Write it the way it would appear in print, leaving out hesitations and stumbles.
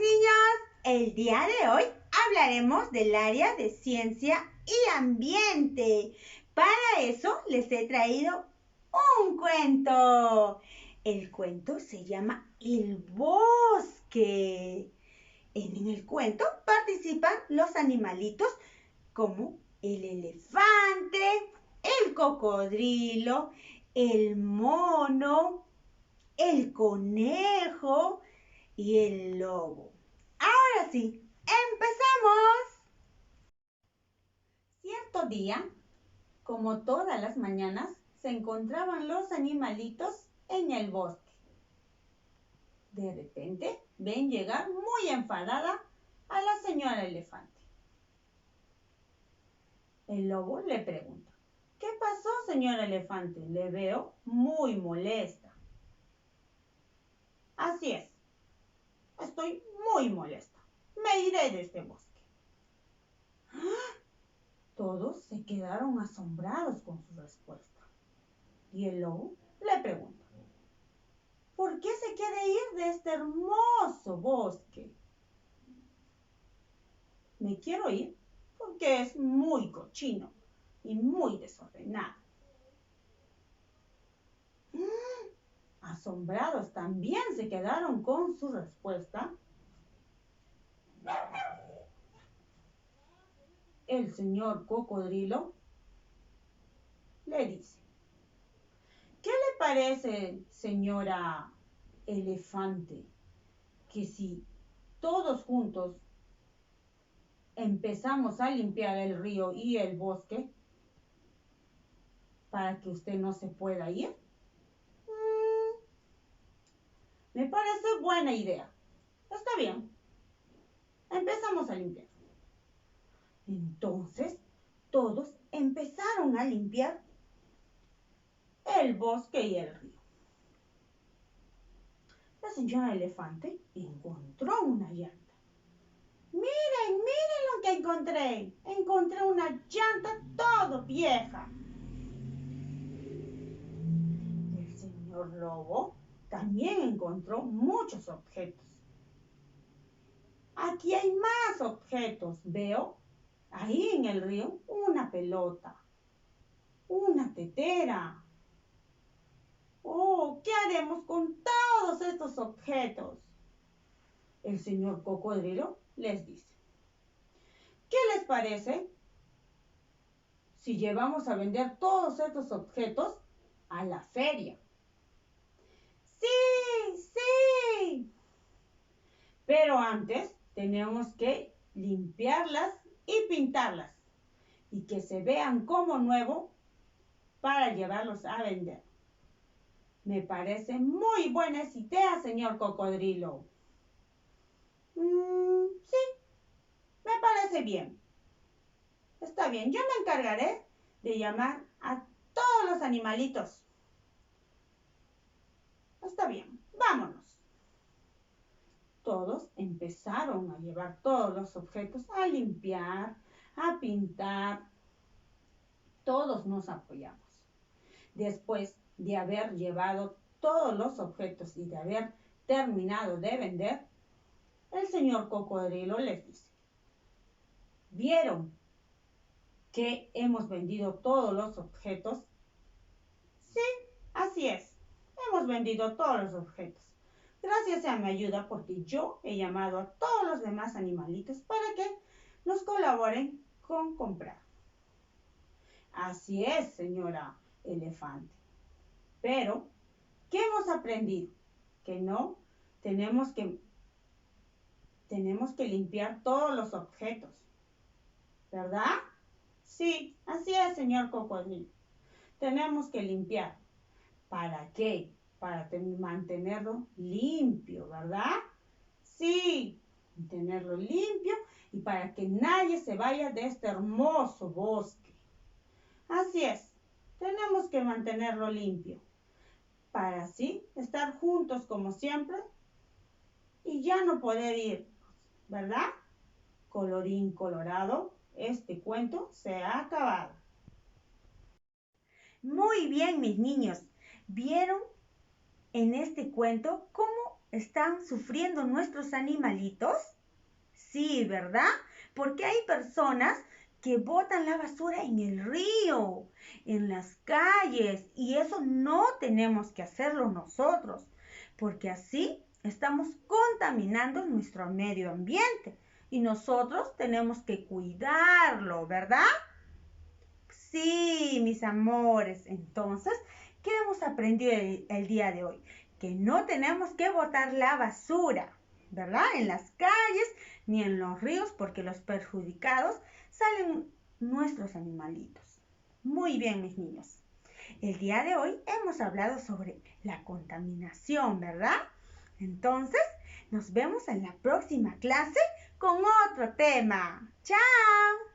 niños, el día de hoy hablaremos del área de ciencia y ambiente. Para eso les he traído un cuento. El cuento se llama El bosque. En el cuento participan los animalitos como el elefante, el cocodrilo, el mono, el conejo y el lobo. Ahora sí, empezamos. Cierto día, como todas las mañanas, se encontraban los animalitos en el bosque. De repente, ven llegar muy enfadada a la señora elefante. El lobo le pregunta: ¿qué pasó, señora elefante? Le veo muy molesta. Así es, estoy muy molesta. Me iré de este bosque. Todos se quedaron asombrados con su respuesta. Y el lobo le pregunta: ¿por qué se quiere ir de este hermoso bosque? Me quiero ir porque es muy cochino y muy desordenado. Asombrados también se quedaron con su respuesta. El señor cocodrilo le dice: ¿qué le parece, señora elefante, que si todos juntos empezamos a limpiar el río y el bosque para que usted no se pueda ir? Me parece buena idea. Está bien. Empezamos a limpiar. Entonces, todos empezaron a limpiar el bosque y el río. La señora elefante encontró una llanta. Miren, miren lo que encontré. Encontré una llanta todo vieja. El señor lobo también encontró muchos objetos. Aquí hay más objetos. Veo ahí en el río una pelota, una tetera. Oh, ¿qué haremos con todos estos objetos? El señor cocodrilo les dice: ¿qué les parece si llevamos a vender todos estos objetos a la feria? Sí, sí. Pero antes tenemos que limpiarlas y pintarlas y que se vean como nuevo para llevarlos a vender. Me parece muy buena idea, señor cocodrilo. Sí, me parece bien. Está bien, yo me encargaré de llamar a todos los animalitos. Está bien, vámonos. Todos empezaron a llevar todos los objetos, a limpiar, a pintar. Todos nos apoyamos. Después de haber llevado todos los objetos y de haber terminado de vender, el señor cocodrilo les dice: ¿vieron que hemos vendido todos los objetos? Sí, así es. Hemos vendido todos los objetos. Gracias a mi ayuda, porque yo he llamado a todos los demás animalitos para que nos colaboren con comprar. Así es, señora elefante. Pero, ¿qué hemos aprendido? Que no tenemos que limpiar todos los objetos, ¿verdad? Sí, así es, señor cocodrilo. Tenemos que limpiar. ¿Para qué? Para mantenerlo limpio, ¿verdad? Sí, tenerlo limpio y para que nadie se vaya de este hermoso bosque. Así es, tenemos que mantenerlo limpio para así estar juntos como siempre y ya no poder ir, ¿verdad? Colorín colorado, este cuento se ha acabado. Muy bien, mis niños. ¿Vieron en este cuento cómo están sufriendo nuestros animalitos? Sí, ¿verdad? Porque hay personas que botan la basura en el río, en las calles, y eso no tenemos que hacerlo nosotros, porque así estamos contaminando nuestro medio ambiente y nosotros tenemos que cuidarlo, ¿verdad? Sí, mis amores. Entonces, ¿qué hemos aprendido el día de hoy? Que no tenemos que botar la basura, ¿verdad? En las calles ni en los ríos porque los perjudicados salen nuestros animalitos. Muy bien, mis niños. El día de hoy hemos hablado sobre la contaminación, ¿verdad? Entonces, nos vemos en la próxima clase con otro tema. ¡Chao!